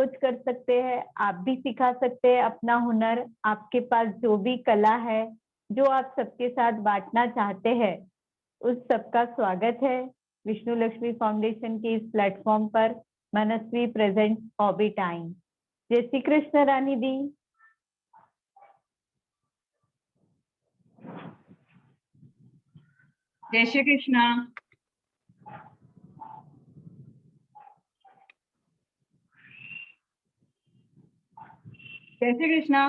Approach कर सकते हैं, आप भी सिखा सकते हैं अपना हुनर। आपके पास जो भी कला है जो आप सबके साथ बांटना चाहते हैं, उस सबका स्वागत है विष्णु लक्ष्मी फाउंडेशन के इस प्लेटफॉर्म पर। मनस्वी प्रेजेंट हॉबी टाइम। जय श्री कृष्ण रानी दी। जय श्री कृष्णा। जय श्री कृष्णा।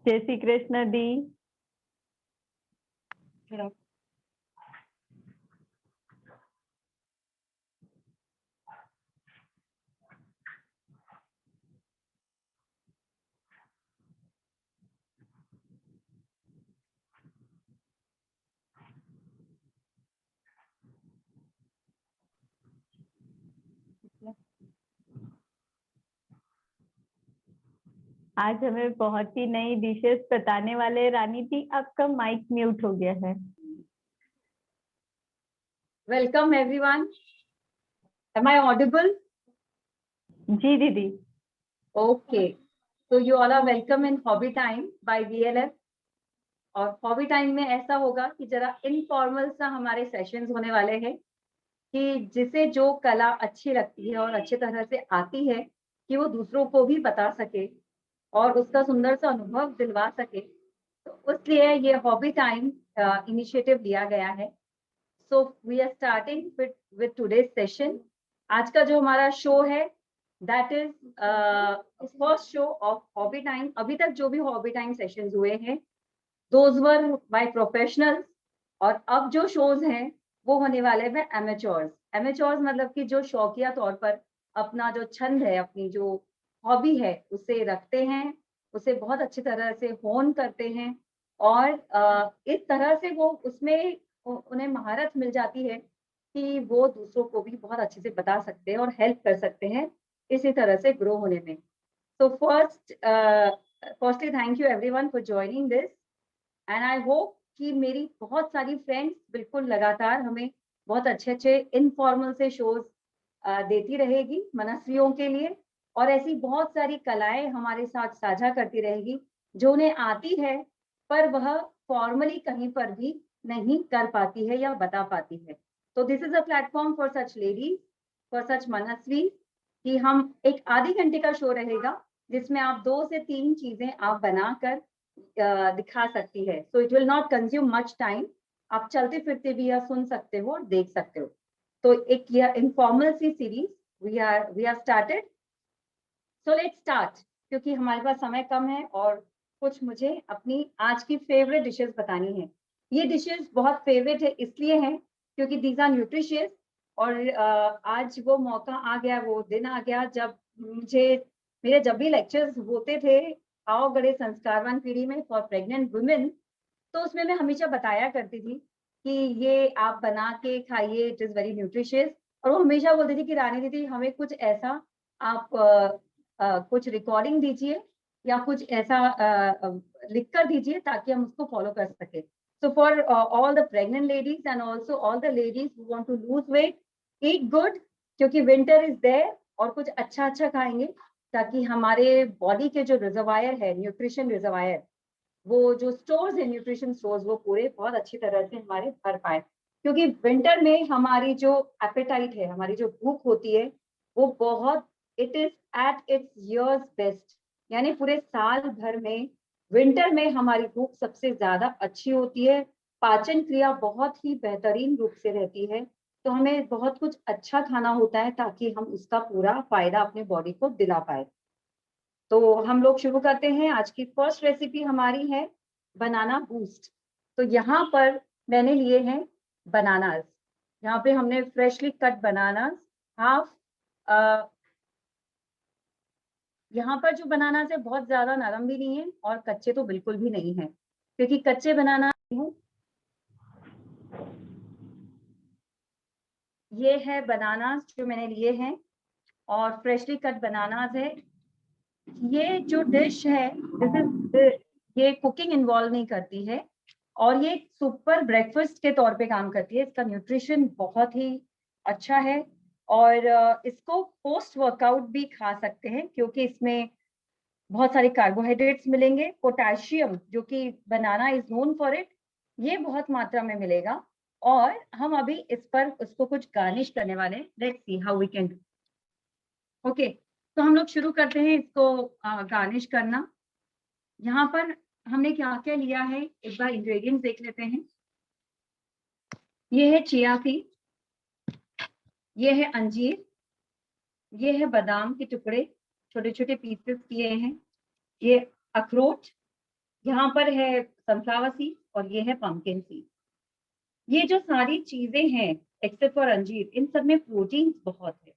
जय श्री कृष्ण दी। आज हमें बहुत ही नई डिशेस बताने वाले। रानी जी, आपका माइक म्यूट हो गया है। Welcome everyone. Am I audible? जी दीदी। ओके, तो you all are welcome in hobby time by VLF। और हॉबी टाइम में ऐसा होगा कि जरा इनफॉर्मल सा हमारे सेशंस होने वाले हैं कि जिसे जो कला अच्छी लगती है और अच्छी तरह से आती है कि वो दूसरों को भी बता सके और उसका सुंदर सा अनुभव दिलवा सके, तो इसलिए ये हॉबी टाइम इनिशिएटिव लिया गया है। So we are starting with today's session. आज का जो हमारा शो है that is first show of hobby time. अभी तक जो भी हॉबी टाइम सेशंस हुए हैं दोज वर बाय प्रोफेशनल्स, और अब जो शोज हैं वो होने वाले हैं एमेच्योर्स। एमेच्योर्स मतलब कि जो शौकिया तौर पर अपना जो छंद है, अपनी जो हॉबी है उसे रखते हैं, उसे बहुत अच्छी तरह से होन करते हैं और इस तरह से वो उसमें उन्हें महारत मिल जाती है कि वो दूसरों को भी बहुत अच्छे से बता सकते हैं और हेल्प कर सकते हैं इसी तरह से ग्रो होने में। तो firstly thank you everyone for joining this and I hope कि मेरी बहुत सारी फ्रेंड्स बिल्कुल लगातार हमें बहुत अच्छे अच्छे इनफॉर्मल से शोज देती रहेगी मनस्वियों के लिए, और ऐसी बहुत सारी कलाएं हमारे साथ साझा करती रहेगी जो उन्हें आती है पर वह फॉर्मली कहीं पर भी नहीं कर पाती है या बता पाती है। तो this is a platform for such ladies, for such मनस्वी, कि हम एक आधे घंटे का शो रहेगा जिसमें आप 2 से 3 चीजें आप बनाकर दिखा सकती है। So it will not consume much time. आप चलते फिरते भी यह सुन सकते हो और देख सकते हो। तो एक यह इनफॉर्मल सी series we are started. So let's start, क्योंकि हमारे पास समय कम है और कुछ मुझे अपनी आज की फेवरेट डिशेस बतानी है। ये डिशेस बहुत फेवरेट है इसलिए हैं क्योंकि दीज आर न्यूट्रिशियस, और आज वो मौका आ गया, वो दिन आ गया जब मेरे जब भी लेक्चर्स होते थे आओ गढ़े संस्कारवान पीढ़ी में फॉर प्रेग्नेंट वुमेन, तो उसमें मैं हमेशा बताया करती थी कि ये आप बना के खाइए, इट इज वेरी न्यूट्रिशियस। और वो हमेशा बोलती थी कि रानी दीदी हमें कुछ ऐसा आप कुछ रिकॉर्डिंग दीजिए या कुछ ऐसा लिख कर दीजिए ताकि हम उसको फॉलो कर सके। So for all the pregnant ladies and also all the ladies who want to lose weight, eat good, क्योंकि विंटर इज देयर, और कुछ अच्छा अच्छा खाएंगे ताकि हमारे बॉडी के जो रिजर्वायर है, न्यूट्रिशन रिजर्वायर, वो जो स्टोर्स है, न्यूट्रिशन स्टोर्स, वो पूरे बहुत अच्छी तरह से हमारे भर पाए। क्योंकि विंटर में हमारी जो एपेटाइट है, हमारी जो भूख होती है, वो बहुत, it is at its years best. यानी पूरे साल भर में विंटर में हमारी भूख सबसे ज्यादा अच्छी होती है, पाचन क्रिया बहुत ही बेहतरीन रूप से रहती है। तो हमें बहुत कुछ अच्छा खाना होता है ताकि हम उसका पूरा फायदा अपने बॉडी को दिला पाए। तो हम लोग शुरू करते हैं। आज की फर्स्ट रेसिपी हमारी है बनाना बूस्ट। तो यहाँ पर मैंने लिए हैं बनानास। यहाँ पे हमने फ्रेशली कट बनानास, हाफ, यहाँ पर जो बनानास है बहुत ज्यादा नरम भी नहीं है और कच्चे तो बिल्कुल भी नहीं है, क्योंकि कच्चे बनाना हूँ। ये है बनानास जो मैंने लिए हैं और फ्रेशली कट बनानास है। ये जो डिश है ये कुकिंग इन्वॉल्व नहीं करती है और ये सुपर ब्रेकफास्ट के तौर पे काम करती है। इसका न्यूट्रिशन बहुत ही अच्छा है और इसको पोस्ट वर्कआउट भी खा सकते हैं क्योंकि इसमें बहुत सारे कार्बोहाइड्रेट्स मिलेंगे, पोटेशियम जो कि बनाना इज नोन फॉर इट, ये बहुत मात्रा में मिलेगा। और हम अभी इस पर उसको कुछ गार्निश करने वाले हैं। Let's see how we can do. Okay, तो हम लोग शुरू करते हैं इसको गार्निश करना। यहाँ पर हमने क्या क्या लिया है एक बार इंग्रेडिएंट्स देख लेते हैं। ये है चिया सीड, ये है अंजीर, ये है बादाम के टुकड़े छोटे छोटे पीसेस किए हैं, ये अखरोट, यहाँ पर है सनफ्लावर सीड और ये है पम्पकिन सीड। ये जो सारी चीजें हैं एक्सेप्ट फॉर अंजीर, इन सब में प्रोटीन्स बहुत है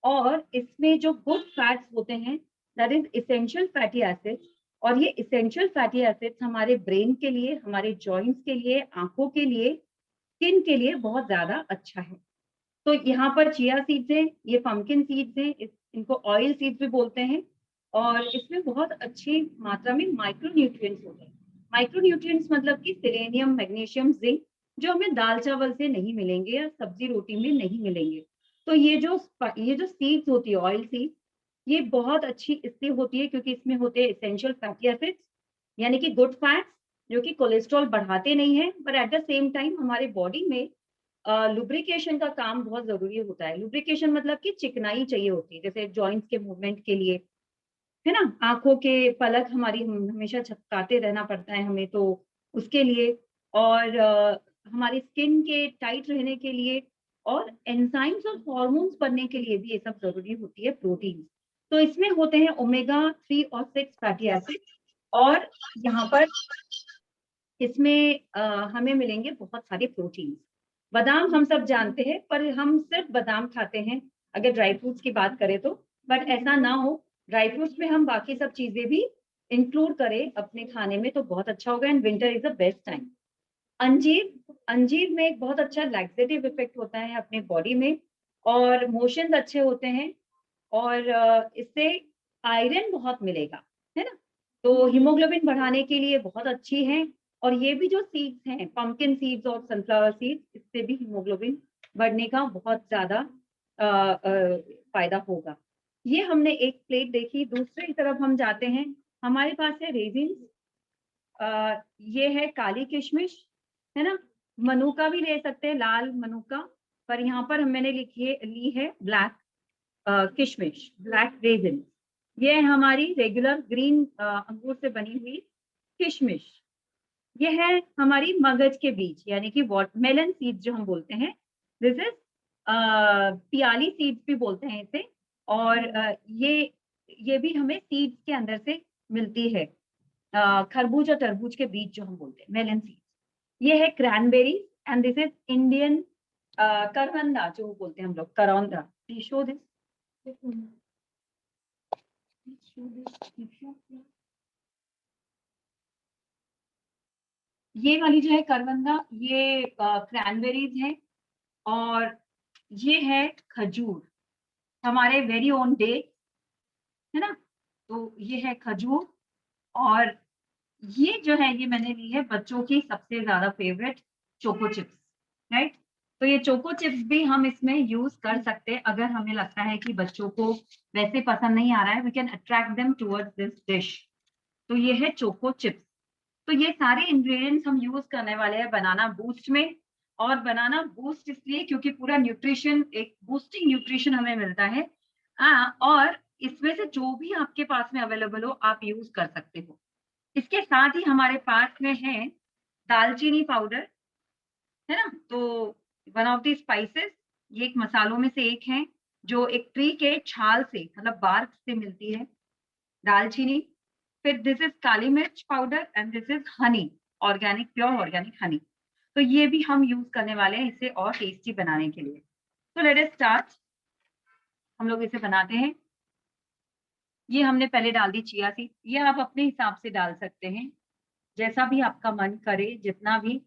और इसमें जो गुड फैट्स होते हैं that is essential fatty acids. और ये इसेंशियल फैटी एसिड्स हमारे ब्रेन के लिए, हमारे जॉइंट्स के लिए, आंखों के लिए, स्किन के लिए बहुत ज्यादा अच्छा है। तो यहाँ पर चिया सीड्स हैं, ये पम्पकिन सीड्स हैं, इनको ऑयल सीड्स भी बोलते हैं और इसमें बहुत अच्छी मात्रा में माइक्रो न्यूट्रिएंट्स होते हैं। माइक्रो न्यूट्रिएंट्स मतलब कि सेलेनियम, मैग्नीशियम, जिंक, जो हमें दाल चावल से नहीं मिलेंगे या सब्जी रोटी में नहीं मिलेंगे। तो ये जो सीड्स होती है, ऑयल सीड्स, ये बहुत अच्छी इसलिए होती है क्योंकि इसमें होते हैं एसेंशियल फैटी एसिड्स यानी कि गुड फैट्स जो कि कोलेस्ट्रॉल बढ़ाते नहीं है, पर एट द सेम टाइम हमारे बॉडी में लुब्रिकेशन का काम बहुत जरूरी होता है। लुब्रिकेशन मतलब कि चिकनाई चाहिए होती है, जैसे जॉइंट्स के मूवमेंट के लिए, है ना। आंखों के पलक हमारी हमेशा झपकाते रहना पड़ता है हमें, तो उसके लिए। और हमारी स्किन के टाइट रहने के लिए और एंजाइम्स और हार्मोन्स बनने के लिए भी ये सब जरूरी होती है प्रोटीन। तो इसमें होते हैं ओमेगा 3 और 6 फैटी एसिड और यहाँ पर इसमें हमें मिलेंगे बहुत सारे प्रोटीन। बादाम हम सब जानते हैं पर हम सिर्फ बादाम खाते हैं अगर ड्राई फ्रूट्स की बात करें तो, बट ऐसा ना हो, ड्राई फ्रूट्स में हम बाकी सब चीजें भी इंक्लूड करें अपने खाने में तो बहुत अच्छा होगा। And winter is the best time. अंजीर, अंजीर में एक बहुत अच्छा लैक्सेटिव इफेक्ट होता है अपने बॉडी में और मोशंस अच्छे होते हैं और इससे आयरन बहुत मिलेगा, है ना। तो हीमोग्लोबिन बढ़ाने के लिए बहुत अच्छी है। और ये भी जो सीड्स हैं, पंपकिन सीड्स और सनफ्लावर सीड्स, इससे भी हीमोग्लोबिन बढ़ने का बहुत ज्यादा फायदा होगा। ये हमने एक प्लेट देखी। दूसरी तरफ हम जाते हैं, हमारे पास है रेजिन्स, ये है काली किशमिश, है ना। मनुका भी ले सकते हैं, लाल मनुका, पर यहाँ पर मैंने ली है ब्लैक किशमिश, ब्लैक रेजिन। ये है हमारी रेगुलर ग्रीन अंगूर से बनी हुई किशमिश। ये है हमारी मगज के बीज यानी कि वाटरमेलन सीड्स जो हम बोलते हैं, दिस इज पियाली सीड्स भी बोलते हैं इसे। और ये भी हमें सीड्स के अंदर से मिलती है, खरबूज और तरबूज के बीज जो हम बोलते हैं, मेलन सीड्स। ये है cranberry and this is Indian करवंदा जो बोलते हैं हम लोग, करौंदा। शो दिस, ये वाली जो है करवंदा, ये क्रैनबेरीज है। और ये है खजूर, हमारे वेरी ओन डेट, है ना। तो ये है खजूर। और ये जो है, ये मैंने ली है बच्चों की सबसे ज्यादा फेवरेट चोको चिप्स, राइट। तो ये चोको चिप्स भी हम इसमें यूज कर सकते हैं अगर हमें लगता है कि बच्चों को वैसे पसंद नहीं आ रहा है, we can attract them towards this dish. तो ये है चोको चिप्स। तो ये सारे इंग्रेडिएंट्स हम यूज करने वाले हैं बनाना बूस्ट में। और बनाना बूस्ट इसलिए क्योंकि पूरा न्यूट्रिशन, एक बूस्टिंग न्यूट्रिशन हमें मिलता है। और इसमें से जो भी आपके पास में अवेलेबल हो आप यूज कर सकते हो। इसके साथ ही हमारे पास में है दालचीनी पाउडर, है ना। तो वन ऑफ द स्पाइसेस, ये एक मसालों में से एक है जो एक ट्री के छाल से मतलब बार्क से मिलती है, दालचीनी। फिर दिस इज काली मिर्च powder and this is Honey, organic, pure organic honey. तो ये भी हम यूज करने वाले हैं इसे और टेस्टी बनाने के लिए। तो लेट अस स्टार्ट, हम लोग इसे बनाते हैं। ये हमने पहले डाल दी चिया सीड, ये आप अपने हिसाब से डाल सकते हैं जैसा भी आपका मन करे, जितना भी,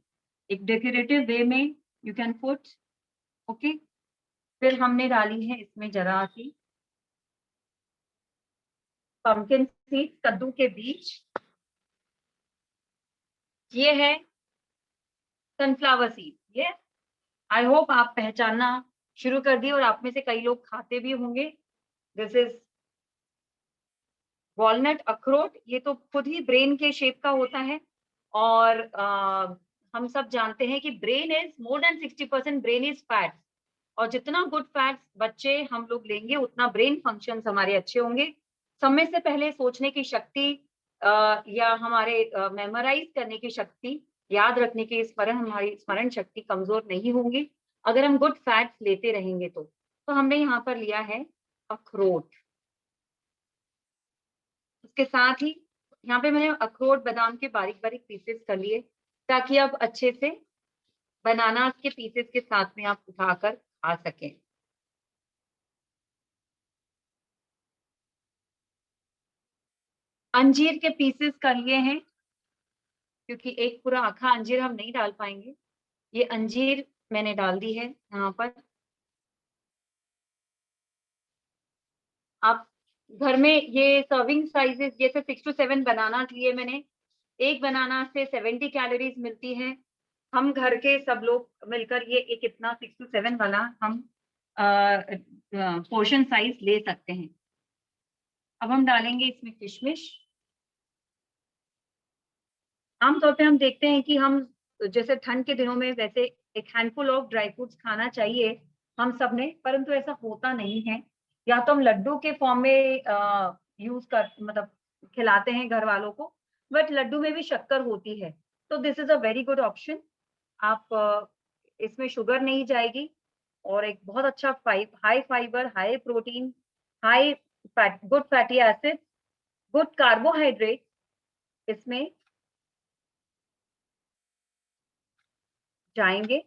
एक डेकोरेटिव वे में यू कैन पुट। ओके, फिर हमने डाली है इसमें जरा सी पंपकिन सीड, कद्दू के बीज। ये है सनफ्लावर सीड। ये आई होप आप पहचानना शुरू कर दी और आप में से कई लोग खाते भी होंगे। दिस इज वॉलनट, अखरोट। ये तो खुद ही ब्रेन के शेप का होता है और हम सब जानते हैं कि brain is more than 60% brain is fat, और जितना गुड फैट्स बच्चे हम लोग लेंगे उतना ब्रेन फंक्शंस हमारे अच्छे होंगे। समय से पहले सोचने की शक्ति या हमारे मेमोराइज करने की शक्ति, याद रखने की हमारी स्मरण शक्ति कमजोर नहीं होंगी अगर हम गुड फैट्स लेते रहेंगे। तो हमने यहाँ पर लिया है अखरोट। उसके साथ ही यहाँ पे मैंने अखरोट बादाम के बारीक बारीक पीसेस कर लिए, ताकि आप अच्छे से बनाना के पीसेस के साथ में आप उठाकर खा सकें। अंजीर के पीसेस कर लिए हैं, क्योंकि एक पूरा आखा अंजीर हम नहीं डाल पाएंगे। ये अंजीर मैंने डाल दी है यहाँ पर। आप घर में ये सर्विंग साइजेस जैसे 6 to 7 बनाना लिए मैंने। एक बनाना से 70 कैलोरीज मिलती है। हम घर के सब लोग मिलकर ये एक इतना 6 to 7 वाला हम पोर्शन साइज ले सकते हैं। अब हम डालेंगे इसमें किशमिश। आमतौर पे हम देखते हैं कि हम जैसे ठंड के दिनों में वैसे एक हैंडफुल ऑफ ड्राई फ्रूट्स खाना चाहिए हम सब ने, परंतु ऐसा होता नहीं है। या तो हम लड्डू के फॉर्म में यूज कर मतलब खिलाते हैं घर वालों को, बट लड्डू में भी शक्कर होती है, तो this is a very good option. आप इसमें शुगर नहीं जाएगी और एक बहुत अच्छा high fibre, high protein, high fat, good fatty acid, good carbohydrate इसमें जाएंगे।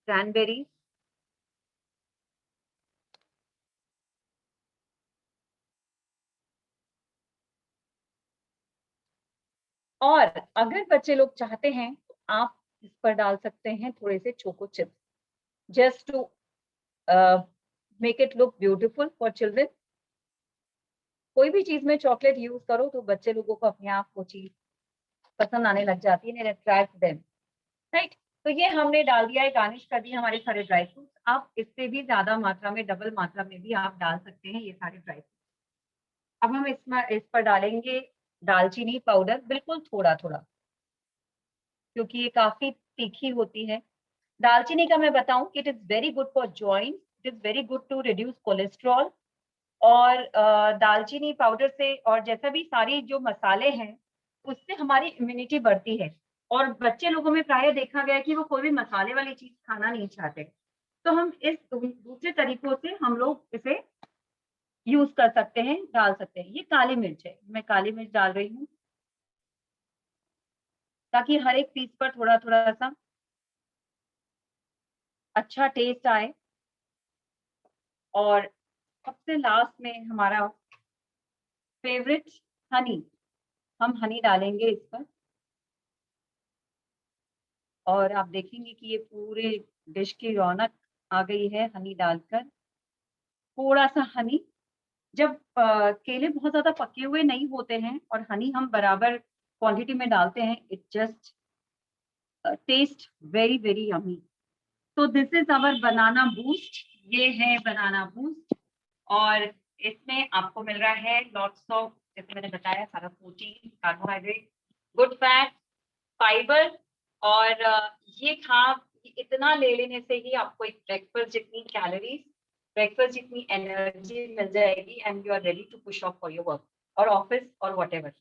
क्रैनबेरी, और अगर बच्चे लोग चाहते हैं तो आप इस पर डाल सकते हैं थोड़े से choco chips, just to make it look beautiful for children. कोई भी चीज में चॉकलेट यूज करो तो बच्चे लोगों को अपने आप वो चीज पसंद आने लग जाती है, अट्रैक्ट देम, राइट। तो ये हमने डाल दिया है, गार्निश कर दिया हमारे सारे ड्राई फ्रूट्स। आप इससे भी ज्यादा मात्रा में, डबल मात्रा में भी आप डाल सकते हैं ये सारे ड्राई फ्रूट्स। अब हम इस पर डालेंगे दालचीनी पाउडर, बिल्कुल थोड़ा थोड़ा, क्योंकि ये काफी तीखी होती है। दालचीनी का मैं बताऊं कि it is very good for joint, it is very good to reduce cholesterol. और दालचीनी पाउडर से और जैसा भी सारी जो मसाले हैं उससे हमारी इम्यूनिटी बढ़ती है। और बच्चे लोगों में प्राय देखा गया है कि वो कोई भी मसाले वाली चीज खाना नहीं चाहते, तो हम इस दूसरे तरीकों से हम लोग इसे यूज कर सकते हैं, डाल सकते हैं। ये काली मिर्च है, मैं काली मिर्च डाल रही हूँ ताकि हर एक पीस पर थोड़ा थोड़ा सा अच्छा टेस्ट आए। और सबसे लास्ट में हमारा फेवरेट हनी, हम हनी डालेंगे इस पर। और आप देखेंगे कि ये पूरे डिश की रौनक आ गई है हनी डालकर। थोड़ा सा हनी, जब केले बहुत ज्यादा पके हुए नहीं होते हैं और हनी हम बराबर क्वांटिटी में डालते हैं, it just taste very very yummy. तो this is our banana boost. ये है बनाना बूस्ट, और इसमें आपको मिल रहा है लॉट्स ऑफ, जैसे मैंने बताया, सारा protein, carbohydrate, good fat, fibre. और ये खा इतना ले लेने से ही आपको एक ब्रेकफास्ट जितनी कैलोरीज, ब्रेकफास्ट जितनी एनर्जी मिल जाएगी, and you are ready to push off for your work और ऑफिस और व्हाटएवर।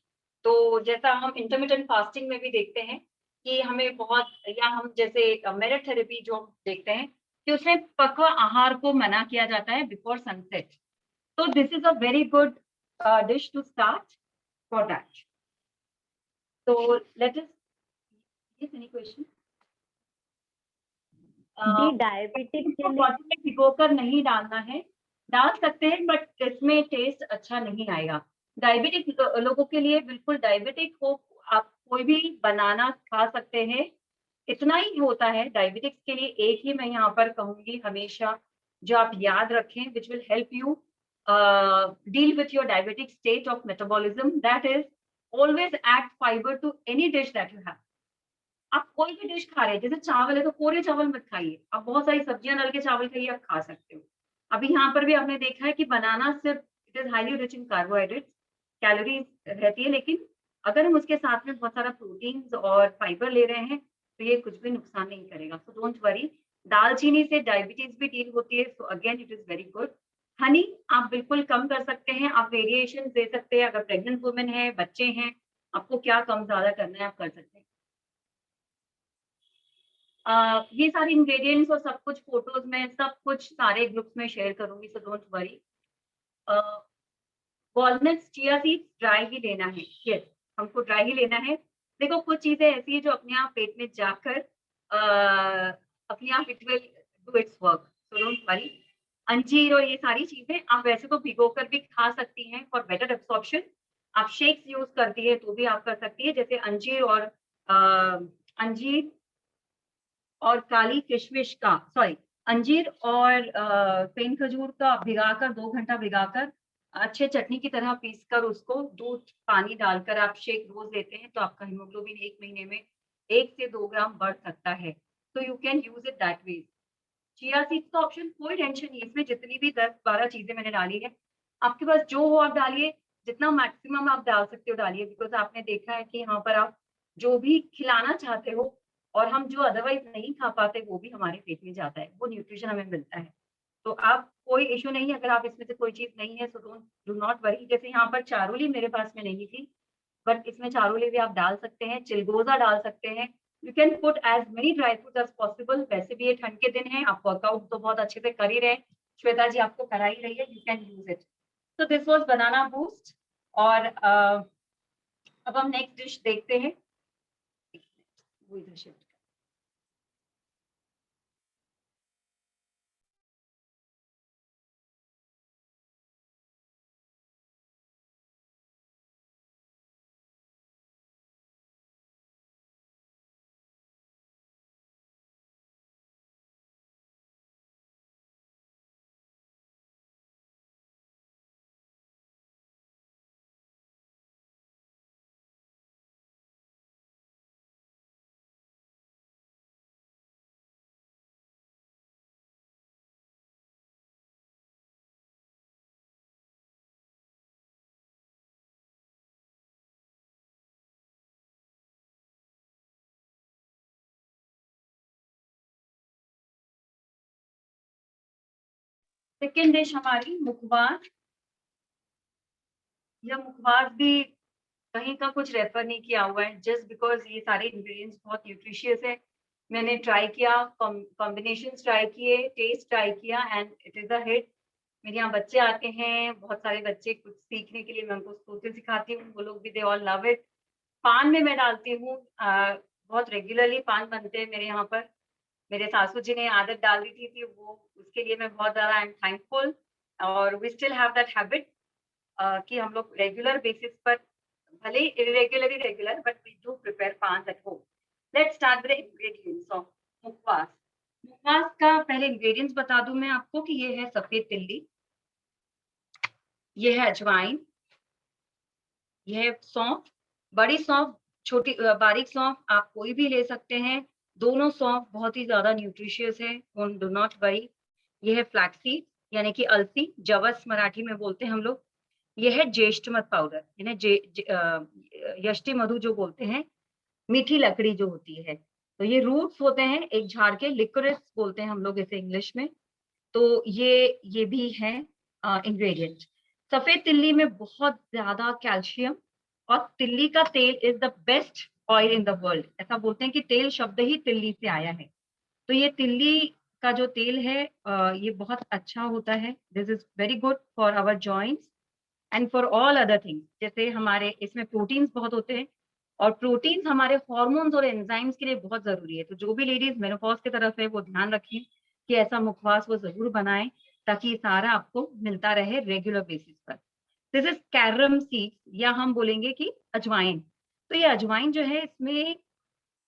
तो जैसा हम इंटरमिटेंट फास्टिंग में भी देखते हैं कि हमें बहुत, या हम जैसे मेरिट थेरेपी जो हम देखते हैं कि उसमें पक्वा आहार को मना किया जाता है बिफोर सनसेट। तो this is a very good dish to start for that. तो लेट अस, एनी क्वेश्चन? जी, डायबिटिक के इसको लिए बॉटल में भिगोकर नहीं डालना है, डाल सकते हैं बट इसमें टेस्ट अच्छा नहीं आएगा। डायबिटिक लोगों के लिए, बिल्कुल डायबिटिक हो आप कोई भी बनाना खा सकते हैं, इतना ही होता है। डायबिटिक्स के लिए एक ही मैं यहाँ पर कहूंगी हमेशा, जो आप याद रखें, which will help you deal with your diabetic state of metabolism, that is always add fibre to any dish that you have. आप कोई भी डिश खा रहे हैं, जैसे चावल है तो कोरे चावल मत खाइए, आप बहुत सारी सब्जियां डाल के चावल खाइए, आप खा सकते हो। अभी यहाँ पर भी आपने देखा है कि बनाना सिर्फ it is highly rich in carbohydrates, calories रहती है, लेकिन अगर हम उसके साथ में बहुत सारा प्रोटीन्स और फाइबर ले रहे हैं तो ये कुछ भी नुकसान नहीं करेगा। सो डोंट वरी। दालचीनी से डायबिटीज भी ठीक होती है, so again it is very good. Honey आप बिल्कुल कम कर सकते हैं, आप वेरिएशन दे सकते हैं, अगर प्रेग्नेंट वुमेन है, बच्चे हैं, आपको क्या कम ज्यादा करना है आप कर सकते हैं। ये सारे इंग्रेडिएंट्स और सब कुछ फोटोज में सब कुछ सारे ग्रुप्स में शेयर करूंगी, so don't worry. Walnuts, chia seeds dry ही लेना है, यस हमको ड्राई ही लेना है। देखो कुछ चीजें ऐसी है जो अपने आप पेट में जाकर अपने आप it will do it's work, so don't worry. अंजीर और ये सारी चीजें आप वैसे तो भिगो कर भी खा सकती हैं फॉर बेटर एब्सॉर्प्शन। आप शेक्स यूज करती है तो भी आप कर सकती है, जैसे अंजीर और काली किशमिश का, सॉरी, अंजीर और पेन खजूर का भिगाकर 2 घंटा भिगाकर अच्छे चटनी की तरह पीसकर उसको दूध पानी डालकर आप शेक रोज लेते हैं तो आपका हीमोग्लोबिन 1 महीने में 1 से 2 ग्राम बढ़ सकता है। तो you can use it that way. Chia seeds का ऑप्शन कोई टेंशन नहीं है, इसमें जितनी भी 10-12 चीजें मैंने डाली है, आपके पास जो हो आप डालिए, जितना मैक्सिमम आप डाल सकते हो डालिए, बिकॉज आपने देखा है कि यहाँ पर आप जो भी खिलाना चाहते हो और हम जो अदरवाइज नहीं खा पाते वो भी हमारे पेट में जाता है, वो न्यूट्रिशन हमें मिलता है। तो आप कोई इश्यू नहीं है, अगर आप इसमें से कोई चीज नहीं है so don't do not worry. जैसे यहाँ पर चारोली मेरे पास में नहीं थी, बट इसमें चारोली भी आप डाल सकते हैं, चिलगोजा डाल सकते हैं। You can put as many dry fruit as possible. वैसे भी ये ठंड के दिन है, आप वर्कआउट तो बहुत अच्छे से कर ही रहे, श्वेता जी आपको करा ही रही है, यू कैन यूज इट। तो दिस वाज बनाना बूस्ट। और अब हम नेक्स्ट डिश देखते हैं। वो इधर शिफ्ट। सेकेंड डिश हमारी मुखबार। यह मुखबार भी कहीं का कुछ रेफर नहीं किया हुआ है, जस्ट बिकॉज ये सारे इंग्रेडिएंट्स बहुत न्यूट्रिशियस है। मैंने ट्राई किया, कॉम्बिनेशन ट्राई किए, टेस्ट ट्राई किया and it is a hit. मेरे यहाँ बच्चे आते हैं, बहुत सारे बच्चे कुछ सीखने के लिए मैं उनको स्तोत्र सिखाती हूँ, वो लोग भी दे ऑल लव इट। पान में मैं डालती हूँ, बहुत रेगुलरली पान बनते हैं मेरे यहाँ पर। मेरे सासू जी ने आदत डाल दी थी वो, उसके लिए मैं बहुत ज्यादा आई एम थैंकफुल। और we still have that habit कि हम लोग रेगुलर बेसिस पर, भले ही irregularly regular, but we do prepare paan at home. Let's start with ingredients of mukhwas. मुखवास का पहले इंग्रेडिएंट्स बता दूं मैं आपको कि ये है सफेद तिल्ली, ये है अजवाइन, ये है सौंफ, बड़ी सौंफ, छोटी बारीक सौंफ आप कोई भी ले सकते हैं। दोनों सौंफ बहुत ही ज्यादा न्यूट्रिशियस है, डू नॉट वरी। ये है फ्लैक्सीड यानी कि अलसी, जवस मराठी में बोलते हैं हम लोग। ये है ज्येष्ठमध पाउडर, यानी यष्टि मधु जो बोलते हैं, मीठी लकड़ी जो होती है। तो ये रूट्स होते हैं एक झाड़ के, लिकोरिस बोलते हैं हम लोग इसे इंग्लिश में। तो ये भी है इंग्रेडिएंट। सफेद तिल्ली में बहुत ज्यादा कैल्शियम, और तिल्ली का तेल is the best oil in the world. ऐसा बोलते हैं कि तेल शब्द ही तिल्ली से आया है। तो ये तिल्ली का जो तेल है ये बहुत अच्छा होता है। This is very good for our joints and for all other things. जैसे हमारे इसमें प्रोटीन्स बहुत होते हैं, और प्रोटीन्स हमारे हॉर्मोन्स और एंजाइम्स के लिए बहुत जरूरी है। तो जो भी लेडीज मेनोपॉज की तरफ है वो ध्यान रखें कि ऐसा मुखवास वो जरूर बनाएं, ताकि ये सारा आपको मिलता रहे रेगुलर बेसिस पर। दिस इज कैरम सीड्स, या हम बोलेंगे कि अजवाइन। तो ये अजवाइन जो है इसमें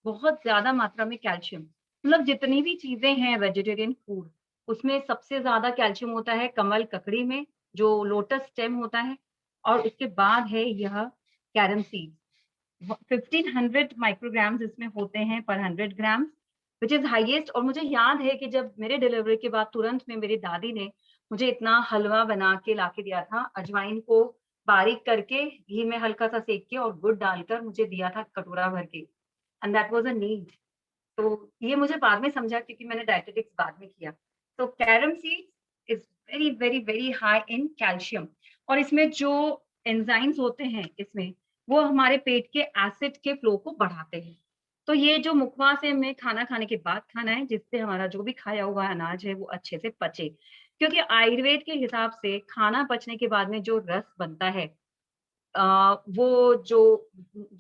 बहुत ज्यादा मात्रा में कैल्शियम, मतलब जितनी भी चीजें हैं वेजिटेरियन फूड उसमें सबसे ज्यादा कैल्शियम होता है कमल ककड़ी में, जो लोटस स्टेम होता है। और उसके बाद है यह कैरम सीड 1500 माइक्रोग्राम्स इसमें होते हैं पर 100 ग्राम्स, विच इज हाईएस्ट। और मुझे याद है कि जब मेरे डिलीवरी के बाद तुरंत में मेरी दादी ने मुझे इतना हलवा बना के ला के दिया था, अजवाइन को बारीक करके घी में हल्का सा सेक के और गुड़ डालकर मुझे दिया था कटोरा भर के, and that was a need. तो ये मुझे बाद में समझा क्योंकि मैंने डायटेटिक्स बाद में किया। तो carom seeds is very very very high in calcium, और इसमें जो एंजाइम्स होते हैं इसमें, वो हमारे पेट के एसिड के फ्लो को बढ़ाते हैं। तो ये जो मुखवास है, हमें खाना खाने के बाद खाना है, जिससे हमारा जो भी खाया हुआ अनाज है वो अच्छे से पचे। क्योंकि आयुर्वेद के हिसाब से खाना पचने के बाद में जो रस बनता है, वो जो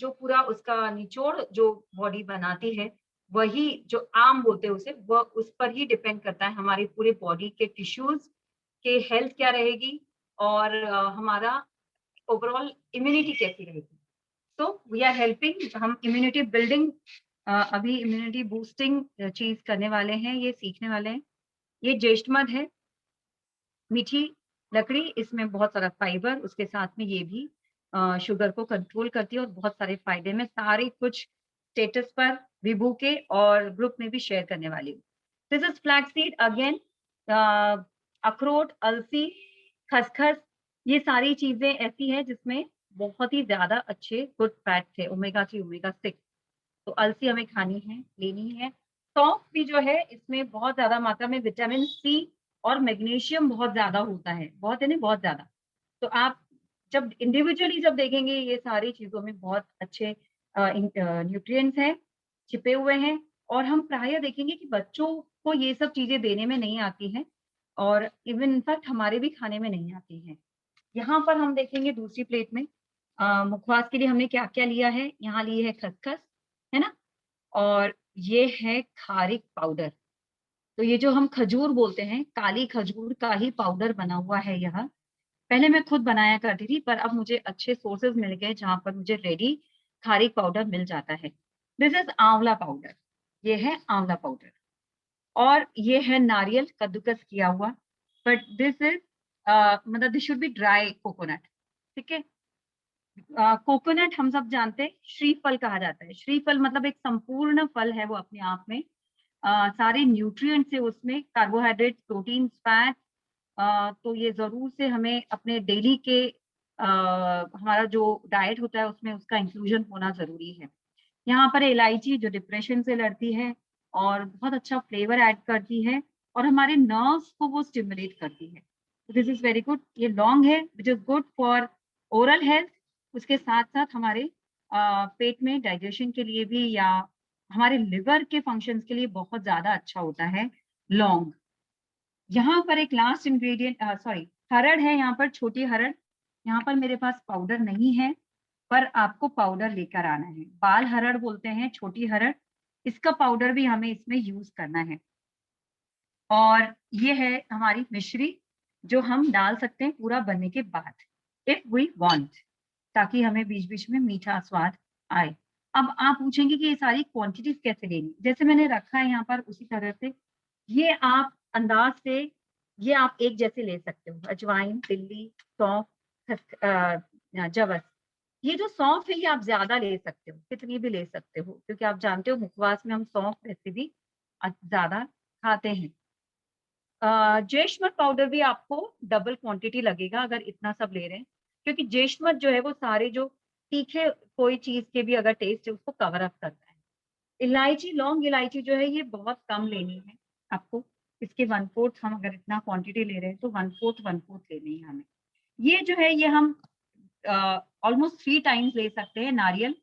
पूरा उसका निचोड़ जो बॉडी बनाती है, वही जो आम बोलते हैं उसे, वह उस पर ही डिपेंड करता है हमारे पूरे बॉडी के टिश्यूज के हेल्थ क्या रहेगी, और हमारा ओवरऑल इम्यूनिटी कैसी रहेगी। तो वी आर हेल्पिंग, हम इम्यूनिटी बिल्डिंग, अभी इम्यूनिटी बूस्टिंग चीज करने वाले हैं, ये सीखने वाले हैं। ये ज्येष्ठ मध है, मीठी लकड़ी, इसमें बहुत सारा फाइबर, उसके साथ में ये भी शुगर को कंट्रोल करती है और बहुत सारे फायदे में सारे कुछ स्टेटस पर विभू के और ग्रुप में भी शेयर करने वाली हूँ। This is flax seed again, अखरोट, अलसी, खसखस, ये सारी चीजें ऐसी हैं जिसमें बहुत ही ज्यादा अच्छे गुड फैट्स है, ओमेगा 3 ओमेगा 6। तो अलसी हमें खानी है, लेनी है। सौंफ भी जो है, इसमें बहुत ज्यादा मात्रा में विटामिन सी और मैग्नीशियम बहुत ज्यादा होता है, बहुत है ना, बहुत ज्यादा। तो आप जब इंडिविजुअली जब देखेंगे, ये सारी चीजों में बहुत अच्छे न्यूट्रिएंट्स हैं, छिपे हुए हैं। और हम प्रायः देखेंगे कि बच्चों को ये सब चीजें देने में नहीं आती हैं, और इवन इनफैक्ट हमारे भी खाने में नहीं आती हैं। यहाँ पर हम देखेंगे दूसरी प्लेट में, मुखवास के लिए हमने क्या क्या लिया है। यहाँ ली है खसखस, है ना, और ये है खारिक पाउडर। तो ये जो हम खजूर बोलते हैं, काली खजूर का ही पाउडर बना हुआ है यह। पहले मैं खुद बनाया करती थी, पर अब मुझे अच्छे सोर्सेज मिल गए जहां पर मुझे रेडी खारिक पाउडर मिल जाता है। दिस इज आंवला पाउडर, ये है आंवला पाउडर। और ये है नारियल कद्दूकस किया हुआ, बट दिस इज मतलब this should be dry coconut, ठीक है। कोकोनट हम सब जानते हैं श्रीफल कहा जाता है। श्रीफल मतलब एक संपूर्ण फल है वो अपने आप में, सारे न्यूट्रिएंट्स है उसमें, कार्बोहाइड्रेट, प्रोटीन, फैट। तो ये जरूर से हमें अपने डेली के हमारा जो डाइट होता है उसमें उसका इंक्लूजन होना जरूरी है। यहाँ पर इलायची जो डिप्रेशन से लड़ती है और बहुत अच्छा फ्लेवर ऐड करती है, और हमारे नर्व्स को वो स्टिमुलेट करती है। This is very good. ये लॉन्ग है which is good for oral health. उसके साथ साथ हमारे पेट में डाइजेशन के लिए भी, या हमारे लिवर के फंक्शंस के लिए बहुत ज्यादा अच्छा होता है लौंग। यहाँ पर एक लास्ट इंग्रेडिएंट, सॉरी, हरड़ है यहाँ पर, छोटी हरड़। यहाँ पर मेरे पास पाउडर नहीं है, पर आपको पाउडर लेकर आना है। बाल हरड़ बोलते हैं, छोटी हरड़, इसका पाउडर भी हमें इसमें यूज करना है। और ये है हमारी मिश्री, जो हम डाल सकते हैं पूरा बनने के बाद, इफ वी वांट, ताकि हमें बीच बीच में मीठा स्वाद आए। अब आप पूछेंगे कि ये सारी क्वांटिटीज कैसे लेनी, जैसे मैंने रखा है यहाँ पर उसी तरह से ये आप अंदाज से, ये आप एक जैसे ले सकते हो। अजवाइन, तिल्ली, सौंफ, जवस। ये जो सौंफ है ये आप ज्यादा ले सकते हो, कितनी भी ले सकते हो, क्योंकि आप जानते हो मुखवास में हम सौंफ वैसे भी ज्यादा खाते हैं। जेशमत पाउडर भी आपको डबल क्वांटिटी लगेगा अगर इतना सब ले रहे हैं, क्योंकि जेशमत जो है वो सारे जो तीखे कोई चीज के भी अगर टेस्ट है उसको कवर अप करता है। इलायची, लौंग इलायची जो है ये बहुत कम लेनी है आपको। इसके 1/4, हम अगर इतना क्वांटिटी ले रहे हैं तो 1/4 लेनी है हमें। ये जो है ये हम ऑलमोस्ट 3 टाइम्स ले सकते हैं। नारियल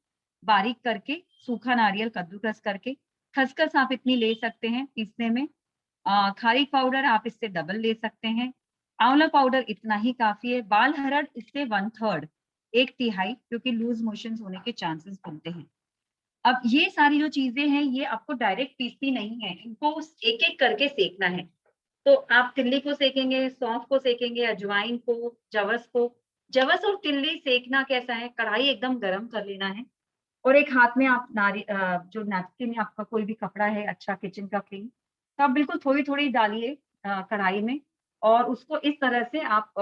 बारीक करके, सूखा नारियल कद्दूकस करके, खसखस आप इतनी ले सकते हैं पीसने में। खारीक पाउडर आप इससे डबल ले सकते हैं। आंवला पाउडर इतना ही काफी है। बाल हरड़ इससे 1/3, 1/3, क्योंकि लूज मोशंस होने के चांसेस बनते हैं। अब ये सारी जो चीजें हैं ये आपको डायरेक्ट पीसती नहीं है, इनको एक एक करके सेकना है। तो आप तिल्ली को सेकेंगे, सौंफ को सेकेंगे, अजवाइन को, जवस को। जवस और तिल्ली सेकना कैसा है, कढ़ाई एकदम गर्म कर लेना है, और एक हाथ में आप जो नैपकिन या आपका कोई भी कपड़ा है अच्छा किचन का क्लीन, तो आप बिल्कुल थोड़ी थोड़ी डालिए कढ़ाई में, और उसको इस तरह से आप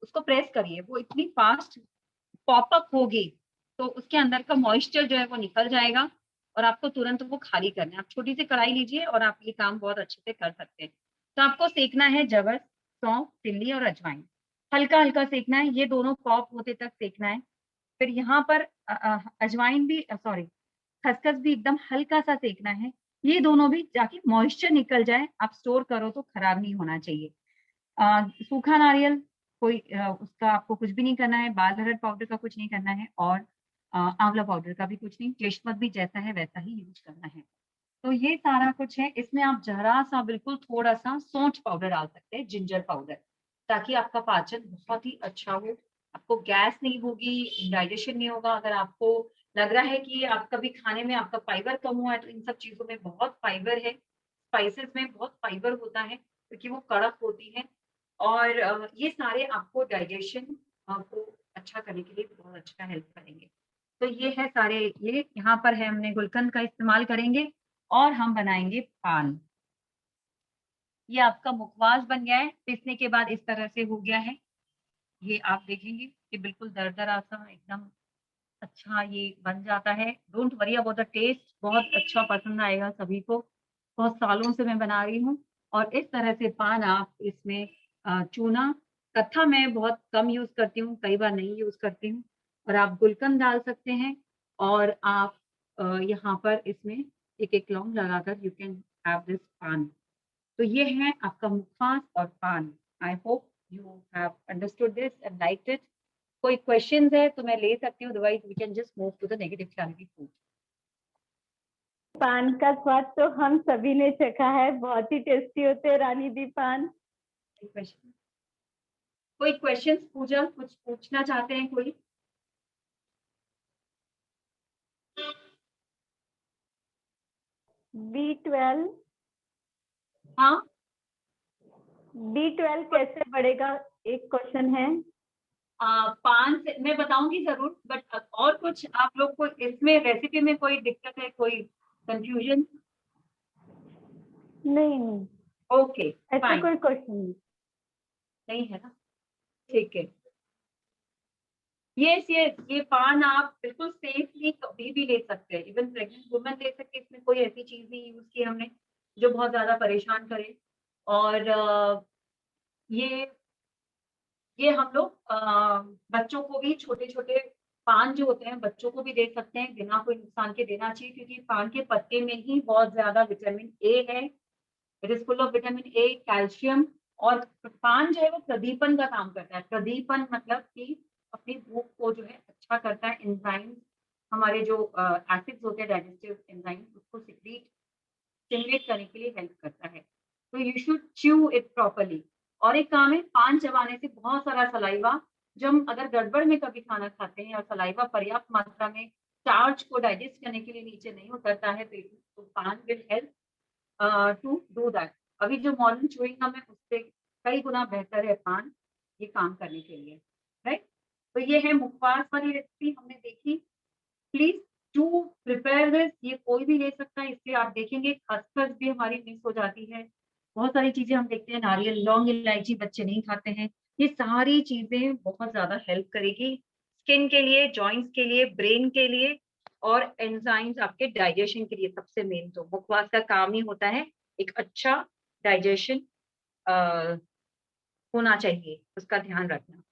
उसको प्रेस करिए, वो इतनी फास्ट पॉपअप होगी तो उसके अंदर का मॉइस्चर जो है वो निकल जाएगा और आपको तुरंत वो खाली करना है। आप छोटी सी कढ़ाई लीजिए और आप ये काम बहुत अच्छे से कर सकते हैं। तो आपको सेकना है जवस, सौंफ, तिल्ली और अजवाइन। हल्का-हल्का सेकना है, ये दोनों पॉप होते तक सेकना है। फिर यहाँ पर अजवाइन भी सॉरी खसखस भी एकदम हल्का-सा सेकना है। ये दोनों भी जाके मॉइस्चर निकल जाए, आप स्टोर करो तो खराब नहीं होना चाहिए। सूखा नारियल कोई उसका आपको कुछ भी नहीं करना है, बाल अरहर पाउडर का कुछ नहीं करना है और आंवला पाउडर का भी कुछ नहीं, केशमद भी जैसा है वैसा ही यूज़ करना है। तो ये सारा कुछ है, इसमें आप ज़रा-सा बिल्कुल थोड़ा-सा सौंठ पाउडर डाल सकते हैं, जिंजर पाउडर, ताकि आपका पाचन बहुत ही अच्छा हो, आपको गैस नहीं होगी, डाइजेशन नहीं होगा। अगर आपको लग रहा है कि आपका भी खाने में आपका फाइबर कम हुआ है, तो इन सब चीज़ों में बहुत फाइबर है। स्पाइसेस में बहुत फाइबर होता है, क्योंकि वो कड़क होती हैं और ये सारे आपको डाइजेशन को अच्छा करने के लिए बहुत अच्छा हेल्प करेंगे। तो ये है सारे ये यहाँ पर है हमने गुलकंद का इस्तेमाल करेंगे और हम बनाएँगे पान। ये आपका मुखवास बन गया है, पीसने के बाद इस तरह से हो गया है। ये आप देखेंगे कि बिल्कुल दरदरा सा एकदम अच्छा ये बन जाता है। Don't worry about the taste, बहुत अच्छा पसंद आएगा सभी को। बहुत सालों से मैं बना रही हूँ और इस तरह से पान आप इसमें चूना कत्था मैं बहुत कम यूज़ करती हूँ, कई बार नहीं यूज़ करती हूँ और आप गुलकंद डाल सकते हैं और आप यहाँ पर इसमें एक-एक लौंग लगाकर यू कैन हैव दिस पान। तो ये है आपका मुखवास और पान। I hope you have understood this and liked it. कोई क्वेश्चंस है तो मैं ले सकती हूँ, otherwise we can just move to the negative calorie food. पान का स्वाद तो हम सभी ने चखा है, बहुत ही टेस्टी होते हैं रानी दी पान। कोई क्वेश्चंस पूजा कुछ पूछना चाहते हैं कोई? B12 हाँ, B12 कैसे बढ़ेगा, एक क्वेश्चन है। पान से मैं बताऊँगी ज़रूर, बट और कुछ आप लोग को इसमें रेसिपी में कोई दिक्कत है, कोई कन्फ्यूजन? नहीं नहीं, ओके, ऐसा फाइन, कोई क्वेश्चन नहीं। नहीं है ना? ठीक है। यस, यस, ये पान आप बिल्कुल सेफली कभी भी ले सकते हैं। इवन प्रेग्नेंट वुमन ले सकती है, इसमें कोई ऐसी चीज़ नहीं यूज़ की हमने, जो बहुत ज़्यादा परेशान करे और ये ये हम लोग बच्चों को भी छोटे-छोटे पान जो होते हैं, बच्चों को भी दे सकते हैं, बिना कोई नुकसान के देना चाहिए क्योंकि पान के पत्ते में ही बहुत ज़्यादा विटामिन ए है। It is full of vitamin A, calcium और पान जो है वो प्रदीपन का काम करता है। प्रदीपन मतलब कि अपनी भूख को जो है अच्छा करता है, एंजाइम्स हमारे जो एसिड्स होते हैं डाइजेस्टिव एंजाइम्स उसको सिक्रीट स्टिमुलेट करने के लिए हेल्प करता है। तो you should chew it properly. और एक काम है पान चबाने से बहुत सारा सलाइवा जो हम अगर गड़बड़ में कभी खाना खाते हैं और सलाइवा पर्याप्त मात्रा में स्टार्च को डाइजेस्ट करने के लिए नीचे नहीं उतरता है पेट में, तो पान will help to do that. अभी जो मॉर्निंग च्यूइंग गम है उससे कई गुना बेहतर है पान ये काम करने के लिए, राइट? तो ये है मुखवास वाली रेसिपी हमने देखी। प्लीज टू प्रिपेयर दिस, ये कोई भी ले सकता है, इससे आप देखेंगे खसखस भी हमारी मिस हो जाती है। बहुत सारी चीज़ें हम देखते हैं, नारियल, लौंग, इलायची बच्चे नहीं खाते हैं। ये सारी चीज़ें बहुत ज़्यादा हेल्प करेगी स्किन के लिए, जॉइंट्स के लिए, ब्रेन के लिए और एंजाइम्स आपके डाइजेशन के लिए। सबसे मेन तो मुखवास का काम ही होता है एक अच्छा डाइजेशन अ, होना चाहिए, उसका ध्यान रखना।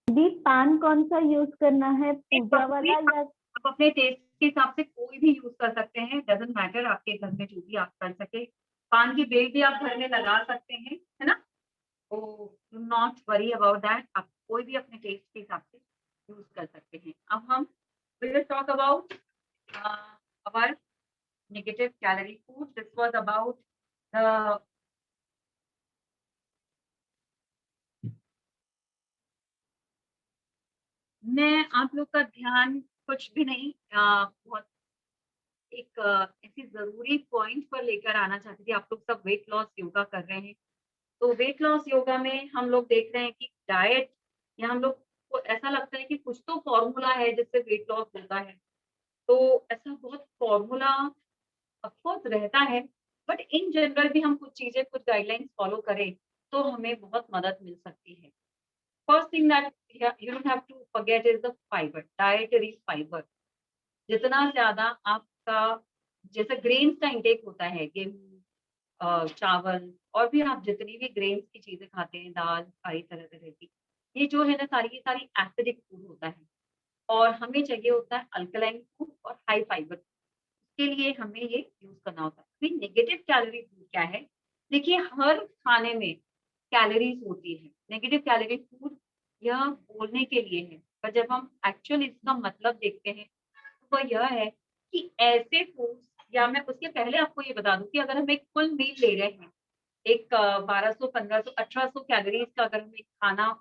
दी पान कौन सा यूज करना है, पूजा कभी वाला या? आप अपने टेस्ट के हिसाब से कोई भी यूज़ कर सकते हैं, डज़न्ट मैटर आपके घर में जो भी आप कर सकें। पान की बेल भी आप घर में लगा सकते हैं, है ना? तो do not worry about that, आप कोई भी अपने टेस्ट के हिसाब से यूज़ कर सकते हैं। अब हम we will talk about our negative calorie food. This was about the मैं आप लोग का ध्यान कुछ भी नहीं बहुत एक ऐसी ज़रूरी पॉइंट पर लेकर आना चाहती थी। आप लोग सब वेट लॉस योगा कर रहे हैं। तो वेट लॉस योगा में हम लोग देख रहे हैं कि डाइट या हम लोग को ऐसा लगता है कि कुछ तो फ़ॉर्मूला है जिससे वेट लॉस होता है। तो ऐसा बहुत फ़ॉर्मूला ऑफ़ कोर्स रहता है, बट इन जनरल भी हम कुछ चीज़ें, कुछ गाइडलाइंस फ़ॉलो करें, तो हमें बहुत मदद मिल सकती है। First thing that you don't have to forget is the fibre, dietary fibre. जितना ज्यादा आपका जैसे ग्रेन्स का इंटेक होता है, गेहूं, चावल और भी आप जितनी भी ग्रेन्स की चीजें खाते हैं, दाल, सारी तरह तरह की, ये जो है ना सारी की सारी एसिडिक फूड होता है। और हमें चाहिए होता है अल्कलाइन फूड और हाई फाइबर। के लिए हमें ये यूज करना होता है। फिर नेगेटिव कैलोरी फूड क्या है? देखिए, हर खाने में कैलोरीज होती है। नेगेटिव कैलोरी फूड यह बोलने के लिए है, पर जब हम एक्चुअल इसका मतलब देखते हैं तो वह यह है कि ऐसे फूड, या मैं उसके पहले आपको ये बता दूं कि अगर हम एक फुल मील ले रहे हैं, एक 1200, 1500, 1800 कैलोरीज का अगर हम एक खाना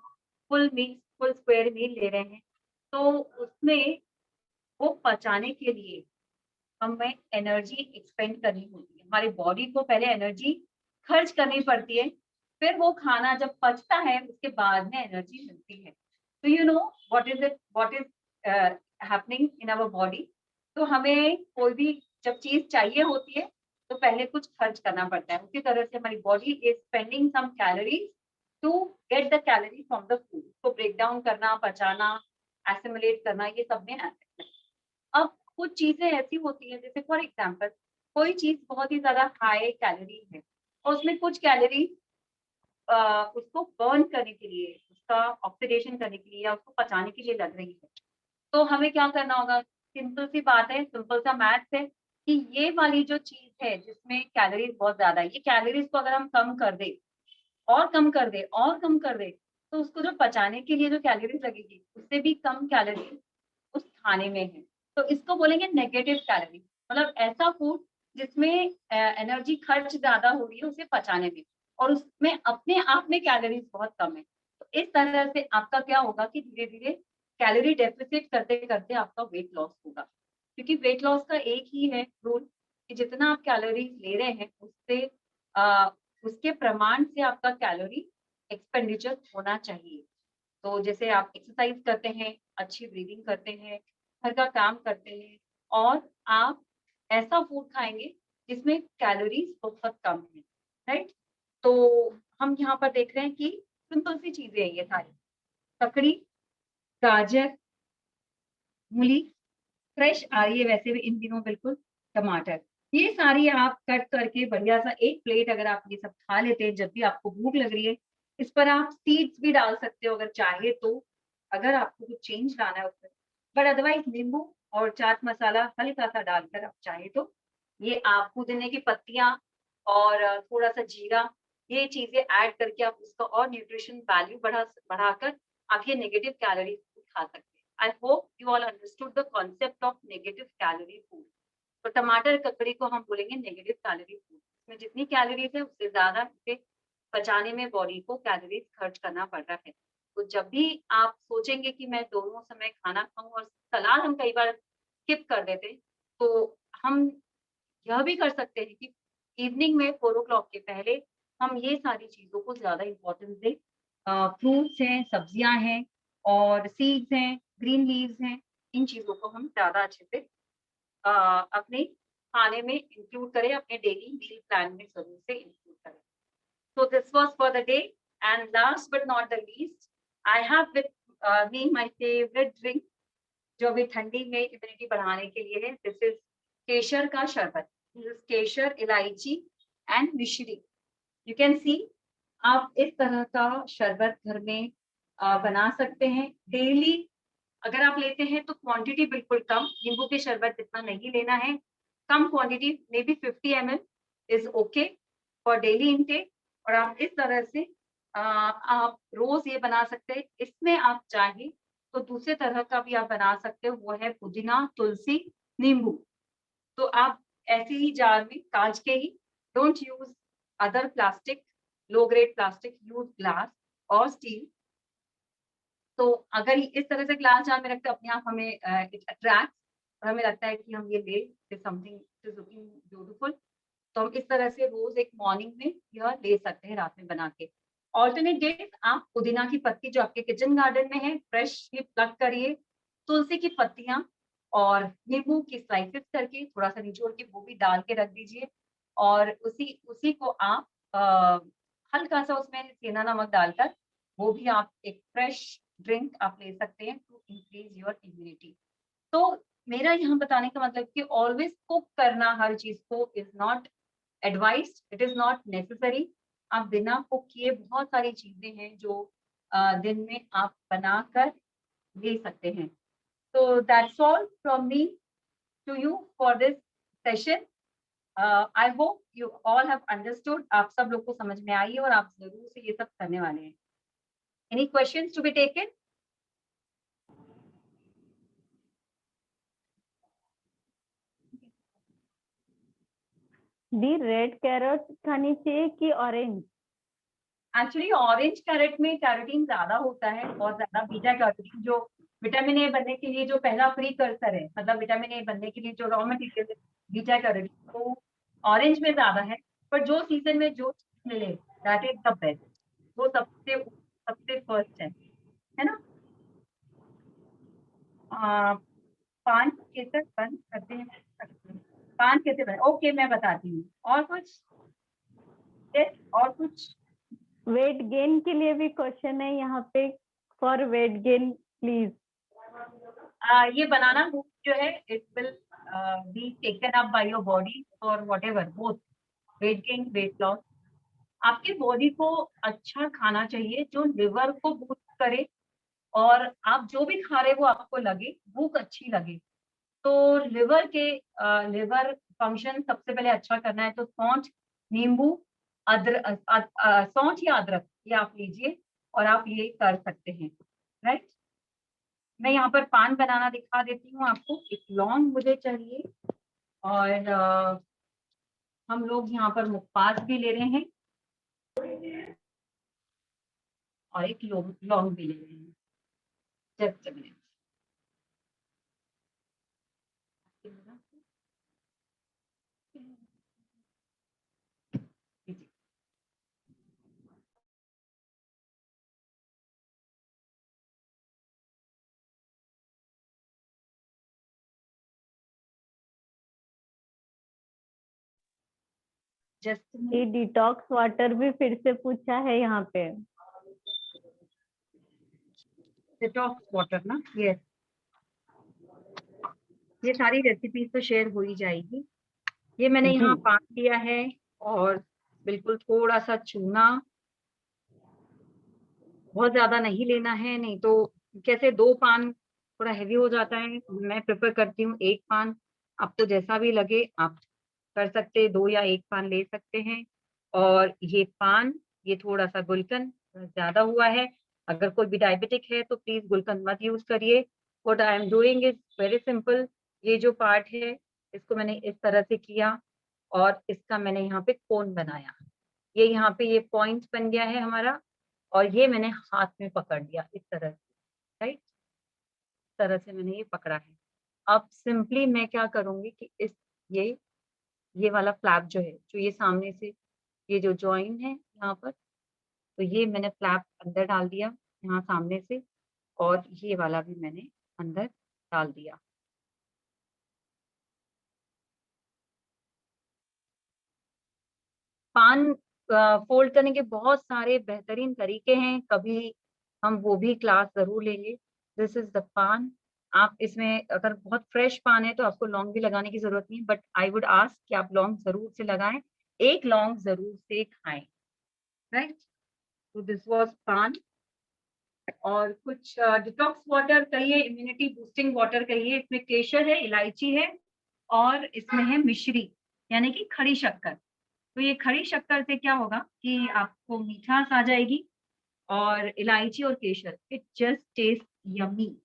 फुल मील, फुल स्क्वायर मील ले रहे हैं, तो उसमें वो पचाने के लिए हमें एनर्जी एक्सपेंड करनी होती है। हमारी बॉडी को पहले एनर्जी खर्च करनी पड़ती है, फिर वो खाना जब पचता है उसके बाद में एनर्जी मिलती है। तो you know what is happening in our body. तो हमें कोई भी जब चीज चाहिए होती है तो पहले कुछ खर्च करना पड़ता है। उसी तरह से हमारी body is spending some calories to get the calorie from the food. को ब्रेक डाउन करना, पचाना, एसिमुलेट करना, ये सब में आता है। अब कुछ चीजें ऐसी होती हैं, जैसे फॉर एग्जाम्पल कोई चीज बहुत ही ज्यादा हाई कैलोरी है और उसमें कुछ कैलोरी उसको बर्न करने के लिए, उसका ऑक्सीडेशन करने के लिए या उसको पचाने के लिए लग रही है। तो हमें क्या करना होगा? सिंपल सी बात है, सिंपल सा मैथ्स है कि ये वाली जो चीज है जिसमें कैलोरीज बहुत ज्यादा है, ये कैलोरीज को अगर हम कम कर दे और कम कर दे और कम कर दे, तो उसको जो पचाने के लिए जो कैलोरीज लगेगी उससे भी कम कैलोरी उस खाने में है। तो इसको बोलेंगे नेगेटिव कैलोरी। मतलब ऐसा फूड जिसमें एनर्जी खर्च ज्यादा हो रही है उसे पचाने में, और उसमें अपने आप में कैलोरीज बहुत कम है। तो इस तरह से आपका क्या होगा कि धीरे धीरे कैलोरी डेफिसिट करते करते आपका वेट लॉस होगा। क्योंकि वेट लॉस का एक ही है रूल कि जितना आप कैलोरीज ले रहे हैं उससे अ, उसके प्रमाण से आपका कैलोरी एक्सपेंडिचर होना चाहिए। तो जैसे आप एक्सरसाइज करते हैं, अच्छी ब्रीदिंग करते हैं, घर का काम करते हैं और आप ऐसा फूड खाएँगे जिसमें कैलोरीज़ बहुत कम है, राइट? तो हम यहाँ पर देख रहे हैं कि सिंपल सी चीज़ें हैं ये सारी। ककड़ी, गाजर, मूली फ्रेश आ रही है वैसे भी इन दिनों बिल्कुल, टमाटर। ये सारी आप कट करके बढ़िया-सा एक प्लेट अगर आप ये सब खा लेते हैं जब भी आपको भूख लग रही है, इस पर आप सीड्स भी डाल सकते हो अगर चाहे तो, अगर आपको कुछ चेंज लाना है उसमें। बट अदरवाइज़ नींबू और चाट मसाला हल्का-सा डालकर आप चाहें तो, ये आप पुदीने की पत्तियाँ और थोड़ा-सा जीरा, ये चीज़ें ऐड करके आप उसका और न्यूट्रिशन वैल्यू बढ़ाकर आप ये नेगेटिव कैलोरी फूड खा सकते हैं। I hope you all understood the concept of negative calorie food. तो टमाटर ककड़ी को हम बोलेंगे नेगेटिव कैलोरी फूड। इसमें जितनी कैलोरीज है उससे ज्यादा इसे पचाने में बॉडी को कैलोरीज खर्च करना पड़ रहा है। तो जब भी आप सोचेंगे कि मैं दोनों समय खाना खाऊं, और सलाद हम कई बार स्किप कर देते हैं, तो हम यह भी कर सकते हैं कि इवनिंग में 4 के पहले हम ये सारी चीज़ों को ज़्यादा इम्पोर्टेंस दें। फ्रूट्स हैं, सब्जियाँ हैं और सीड्स हैं, ग्रीन लीव्स हैं, इन चीज़ों को हम ज़्यादा अच्छे से अपने खाने में इंक्लूड करें, अपने डेली मील प्लान में ज़रूर से इंक्लूड करें। So this was for the day, and last but not the least, I have with me my favorite drink जो अभी ठंडी में इम्यूनिटी बढ़ाने के लिए है। दिस इज केसर का शरबत। दिस इज केसर, इलायची एंड मिश्री। यू कैन सी, आप इस तरह का शरबत घर में बना सकते हैं डेली। अगर आप लेते हैं तो क्वांटिटी बिल्कुल कम, नींबू के शरबत जितना नहीं लेना है, कम quantity, maybe 50 ml is okay for daily intake. और आप इस तरह से आप रोज ये बना सकते हैं। इसमें आप चाहे तो दूसरे तरह का भी आप बना सकते हो, वो है पुदीना, तुलसी, नींबू। तो आप ऐसे ही जार में कांच के ही, don't use other plastic, low grade plastic, use glass और स्टील। तो अगर इस तरह से ग्लास जार में रखते अपने आप हमें इट अट्रैक्ट, और हमें लगता है कि हम ये ले समथिंग इज लुकिंग ब्यूटीफुल। तो हम इस तरह से रोज एक मॉर्निंग में यह ले सकते हैं, रात में बना के। ऑल्टरनेट डेज आप पुदीना की पत्ती जो आपके किचन गार्डन में है फ्रेश ही प्लग करिए, तुलसी की पत्तियां और नींबू की स्लाइसेस करके थोड़ा सा निचोड़ के वो भी डाल के रख दीजिए। और उसी उसी को आप हल्का सा उसमें सेंधा नमक डालकर वो भी आप एक फ्रेश ड्रिंक आप ले सकते हैं टू इंक्रीज योर इम्यूनिटी। तो मेरा यहाँ बताने का मतलब कि ऑलवेज कुक करना हर चीज को is not advice, it is not necessary. आप बिना कुक किए बहुत सारी चीजें हैं जो दिन में आप बनाकर ले सकते हैं। तो that's all from me to you for this session. I hope you all have understood, आप सब लोग को समझ में आई है और आप जरूर से ये सब करने वाले हैं। Any questions to be taken? The red carrot खानी चाहिए कि ऑरेंज? एक्चुअली ऑरेंज कैरेट में कैरोटीन ज्यादा होता है, बहुत ज्यादा बीटा कैरोटीन, जो विटामिन ए बनने के लिए जो पहला प्री कर्सर है, मतलब विटामिन ए बनने के लिए जो रॉ मटेरियल है बीटा कैरोटीन, तो ऑरेंज में ज्यादा है। पर जो सीजन में जो चीज मिले दैट इज द बेस्ट, वो सबसे सबसे फर्स्ट है ना। पान कैसे बंद करते हैं? पान कैसे बंद, ओके मैं बताती हूँ। और कुछ? yes, और कुछ? वेट गेन के लिए भी क्वेश्चन है यहाँ पे, फॉर वेट गेन प्लीज। ये बनाना मूव जो है it will be taken up by your body for whatever, both weight gain weight loss. आपके बॉडी को अच्छा खाना चाहिए जो लिवर को बूस्ट करे, और आप जो भी खा रहे वो आपको लगे, भूख अच्छी लगे। तो लिवर फंक्शन सबसे पहले अच्छा करना है तो सौंठ, नींबू, सौंठ या अदरक ये आप लीजिए और आप ये कर सकते हैं, राइट। मैं यहाँ पर पान बनाना दिखा देती हूँ आपको। एक लौंग मुझे चाहिए, और हम लोग यहाँ पर मुक्पास भी ले रहे हैं, और एक लौंग भी ले रहे हैं। Just a minute. ये डिटॉक्स वाटर भी फिर से पूछा है यहाँ पे। डिटॉक्स वाटर ना, ये सारी रेसिपीज तो शेयर हो ही जाएगी। ये मैंने जी। यहाँ पान लिया है, और बिल्कुल थोड़ा सा चूना, बहुत ज्यादा नहीं लेना है, नहीं तो कैसे 2 पान थोड़ा हैवी हो जाता है। मैं प्रेफर करती हूँ 1 पान, आपको जैसा भी लगे आप कर सकते, 2 या 1 पान ले सकते हैं। और ये पान, ये थोड़ा सा गुलकंद ज्यादा हुआ है। अगर कोई भी डायबिटिक है तो प्लीज गुलकंद मत यूज करिए। What I am doing is very simple. ये जो पार्ट है इसको मैंने इस तरह से किया, और इसका मैंने यहाँ पे कोन बनाया। ये यहाँ पे ये पॉइंट बन गया है हमारा, और ये मैंने हाथ में पकड़ लिया इस तरह से, राइट। इस तरह से मैंने ये पकड़ा है। अब सिंपली मैं क्या करूंगी कि ये वाला फ्लैप जो है, जो ये सामने से ये जो जॉइन है यहाँ पर, तो ये मैंने फ्लैप अंदर डाल दिया यहाँ सामने से, और ये वाला भी मैंने अंदर डाल दिया। पान फोल्ड करने के बहुत सारे बेहतरीन तरीके हैं, कभी हम वो भी क्लास जरूर लेंगे। दिस इज द पान। आप इसमें अगर बहुत फ्रेश पान है तो आपको लौंग भी लगाने की जरूरत नहीं, बट आई वुड आस्क कि आप लौंग जरूर से लगाएं, 1 लौंग जरूर से खाएं, राइट। तो दिस वाज पान। और कुछ डिटॉक्स वाटर कहिए, इम्यूनिटी बूस्टिंग वाटर कहिए, इसमें केसर है, इलायची है, और इसमें है मिश्री यानी कि खड़ी शक्कर। तो ये खड़ी शक्कर से क्या होगा कि आपको मीठास आ जाएगी, और इलायची और केसर, इट जस्ट टेस्ट यम्मी।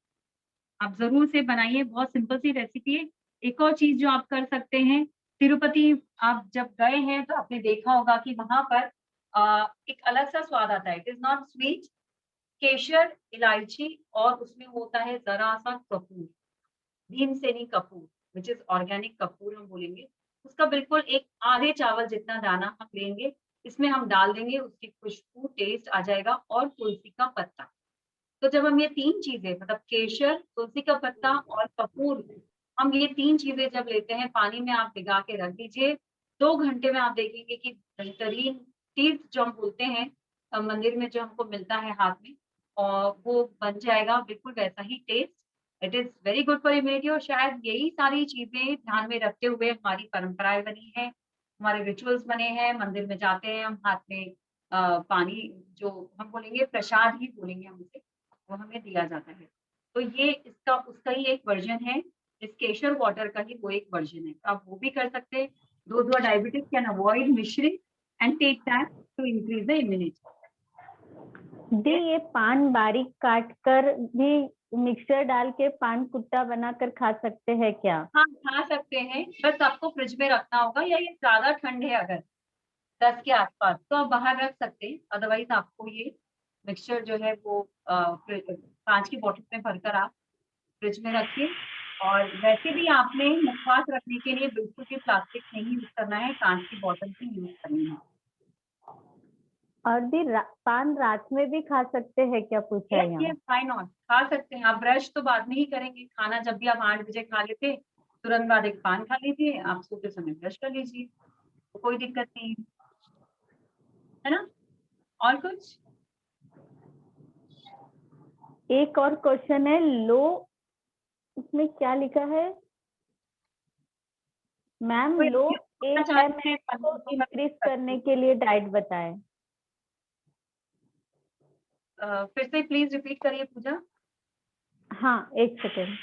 आप जरूर से बनाइए, बहुत सिंपल सी रेसिपी है। एक और चीज जो आप कर सकते हैं, तिरुपति आप जब गए हैं तो आपने देखा होगा कि वहां पर एक अलग सा स्वाद आता है, इट इज नॉट स्वीट। केसर, इलायची, और उसमें होता है जरा सा Kapoor, Bhimseni Kapoor, which is organic Kapoor हम बोलेंगे। उसका बिल्कुल एक आधे चावल जितना दाना हम लेंगे, इसमें हम डाल देंगे, उसकी खुशबू टेस्ट आ जाएगा, और तुलसी का पत्ता। तो जब हम ये 3 चीजें, मतलब केसर, तुलसी का पत्ता और कपूर, हम ये 3 चीजें जब लेते हैं, पानी में आप भिगा के रख दीजिए, 2 घंटे में आप देखेंगे कि बेहतरीन टीथ जो हम बोलते हैं मंदिर में जो हमको मिलता है हाथ में, और वो बन जाएगा बिल्कुल वैसा ही taste. It is very good for immunity, और शायद यही सारी चीज़ें ध्यान में रखते हुए हमारी परंपराएँ बनी हैं, हमारे रिचुअल्स बने हैं, मंदिर में जाते हैं हम, हाथ में पानी, जो हम बोलेंगे प्रसाद ही बोलेंगे हम उसे, वो हमें दिया जाता है। तो ये इसका उसका ही एक वर्ज़न है, इस केशर वाटर का ही वो एक वर्ज़न है। तो आप वो भी कर सकते हैं। Those who are diabetic can avoid mishri and take that to increase the immunity. दी ये पान बारीक काट कर भी मिक्सर डाल के पान कुट्टा बनाकर खा सकते हैं क्या? हाँ, खा सकते हैं, बस आपको फ्रिज में रखना होगा, या ये ज़्यादा ठंड है अगर 10 के आस-पास, तो आप बाहर रख सकते हैं। अदरवाइज़ आपको ये मिक्सचर जो है वो काँच की बॉटल में भरकर आप फ्रिज में रखिए। और वैसे भी आपने मुखवास रखने के लिए बिल्कुल भी प्लास्टिक नहीं यूज़ करना है, काँच की बॉटल ही यूज़ करनी है। और दी पान रात में भी खा सकते हैं क्या, पूछा है यस, यहाँ। Yes, why not? खा सकते हैं। आप ब्रश तो बाद में ही करेंगे, खाना जब भी आप 8 बजे खा लेते, तुरंत बाद एक पान खा लीजिए, आप सोते समय ब्रश कर लीजिए, तो कोई दिक्कत नहीं है ना? और कुछ? एक और क्वेश्चन है, लो इसमें क्या लिखा है मैम, कोई लो पूछना चाहते हैं AMH को तो मैं इंक्रीज पूछ सकती करने हूँ। के लिए डाइट बताएं। फिर से प्लीज़ रिपीट करिए पूजा। हाँ, एक सेकेंड।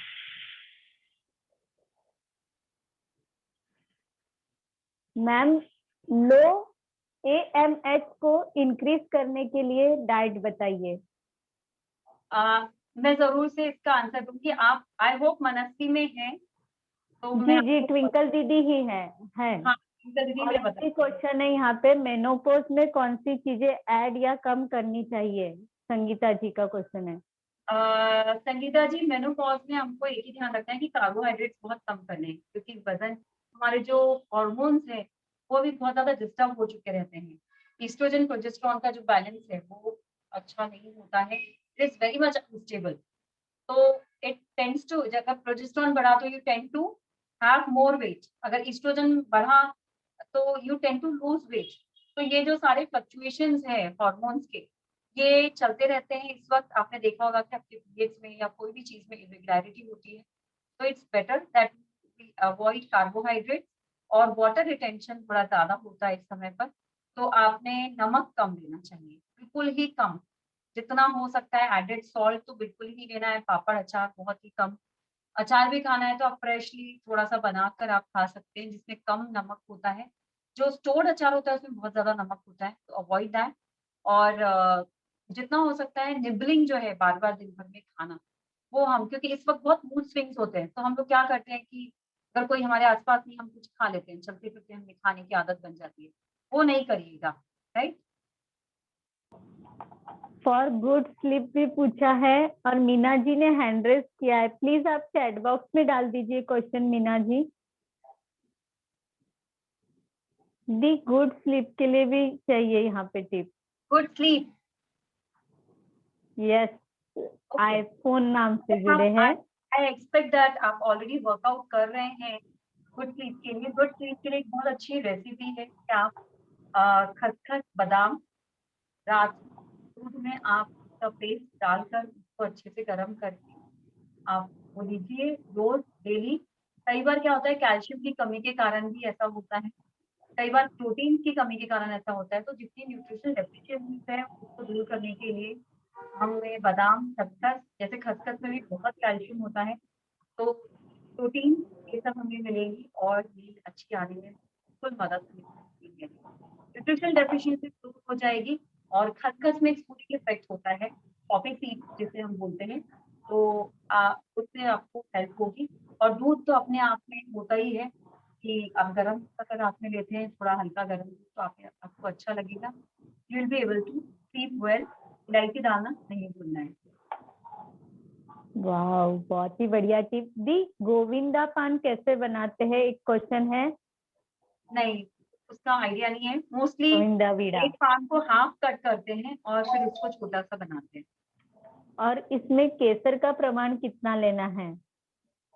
मैम, लो AMH को इंक्रीज करने के लिए डाइट बताइए। मैं ज़रूर से इसका आंसर दूँगी। आप आई होप मनस्वी में हैं, तो मैं जी जी, आपको ट्विंकल दीदी ही है। हाँ, दीदी और मैं एक भी बताती हूँ। क्वेश्चन है यहाँ पे, मेनोपॉज में कौन सी चीजें ऐड या कम करनी चाहिए, संगीता जी का क्वेश्चन है। संगीता जी, मेनोपॉज़ में हमको एक ही ध्यान रखना है कि कार्बोहाइड्रेट्स बहुत कम करने हैं, क्योंकि वज़न, हमारे जो हार्मोन्स हैं, वो भी बहुत ज़्यादा डिस्टर्ब हो चुके रहते हैं। एस्ट्रोजन, प्रोजेस्टेरॉन का जो बैलेंस है, वो अच्छा नहीं होता है। It is very much unstable. तो इट टेंड्स टू, अगर प्रोजेस्टेरॉन बढ़ा तो you tend to have more weight, अगर एस्ट्रोजन बढ़ा तो you tend to lose weight. तो ये जो सारे फ्लक्चुएशंस हैं हार्मोन्स के, ये चलते रहते हैं। इस वक़्त आपने देखा होगा कि आपके पीरियड्स में या कोई भी चीज़ में इर्रेगुलैरिटी होती है, तो it's better that we avoid carbohydrates, और वाटर रिटेंशन थोड़ा ज़्यादा होता है इस समय पर, तो आपने नमक कम लेना चाहिए, बिल्कुल ही कम। जितना हो सकता है एडेड सॉल्ट तो बिल्कुल ही नहीं लेना है, पापड़, अचार बहुत ही कम। अचार भी खाना है तो आप फ्रेशली थोड़ा-सा बनाकर आप खा सकते हैं, जिसमें कम नमक होता है। जो स्टोर्ड अचार होता है उसमें बहुत ज़्यादा नमक होता है, तो अवॉइड दैट। और जितना हो सकता है निबलिंग जो है बार-बार दिन भर में खाना, वो हम, क्योंकि इस वक़्त बहुत मूड स्विंग्स होते हैं, तो हम लोग क्या करते हैं कि अगर कोई हमारे आस-पास नहीं, हम कुछ खा लेते हैं, चलते-फिरते हमें खाने की आदत बन जाती है। वो नहीं करिएगा, राइट? फॉर गुड स्लीप भी पूछा है, और मीना जी ने हैंड रेस किया है, प्लीज आप चैट बॉक्स में डाल दीजिए क्वेश्चन मीना जी। दी गुड स्लीप के लिए भी चाहिए यहाँ पे tip. Good sleep, yes, okay. IPhone नाम से आप जुड़े हैं। आई एक्सपेक्ट दैट आप ऑलरेडी वर्कआउट कर रहे हैं गुड स्लीप के लिए। गुड स्लीप के लिए एक बहुत अच्छी रेसिपी है कि आप खसखस, बादाम रात दूध में आप उसका पेस्ट डालकर उसको अच्छे से गरम करके आप वो लीजिए रोज़ डेली। कई बार क्या होता है, कैल्शियम की कमी के कारण भी ऐसा होता है, कई बार प्रोटीन की कमी के कारण ऐसा होता है, तो जितनी न्यूट्रिशनल डेफिशिएंसीज़ है उसको दूर करने के लिए हमें बादाम, खसखस, जैसे खसखस में भी बहुत कैल्शियम होता है, तो प्रोटीन ये सब हमें मिलेंगी और नींद अच्छी आने में बिल्कुल मदद मिलेगी। न्यूट्रिशनल डेफिशिएंसी दूर हो जाएगी, और खसखस में एक सूदिंग इफेक्ट होता है, पॉपी सीड जिसे हम बोलते हैं, तो उससे आपको हेल्प होगी। और दूध तो अपने आप में होता ही है कि आप गरम अगर रात में लेते हैं, थोड़ा हल्का गरम दूध, तो आपको अच्छा लगेगा। You will be able to sleep well. इलायची डालना नहीं भूलना है। वाह, बहुत ही बढ़िया टिप दी। गोविंदा पान कैसे बनाते हैं, एक क्वेश्चन है। नहीं, उसका आइडिया नहीं है। Mostly Govinda Vida. एक पान को हाफ कट करते हैं और फिर उसको छोटा-सा बनाते हैं। और इसमें केसर का प्रमाण कितना लेना है?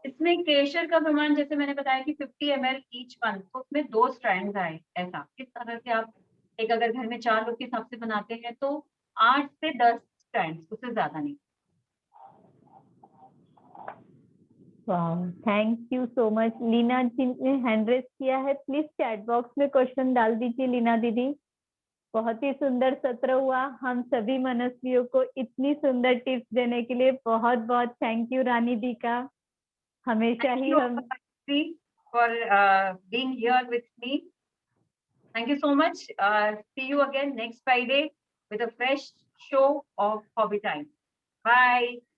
इसमें केशर का प्रमाण जैसे मैंने बताया कि 50 ml ईच वन, तो उसमें 2 स्ट्रैंड्स आए ऐसा। इस तरह से आप एक अगर घर में 4 लोग के हिसाब से बनाते हैं तो 8 से 10 स्टैंड्स, उससे ज़्यादा नहीं। वाह, thank you so much. Leena ji ने हैंड रेस किया है, प्लीज चैट बॉक्स में क्वेश्चन डाल दीजिए लीना दीदी। बहुत ही सुंदर सत्र हुआ। हम सभी मनस्वियों को इतनी सुंदर टिप्स देने के लिए बहुत बहुत थैंक यू रानी दी का। हमेशा Thank ही you हम for being here with me. Thank you so much. See you again next Friday with a fresh show of Hobby Time. Bye.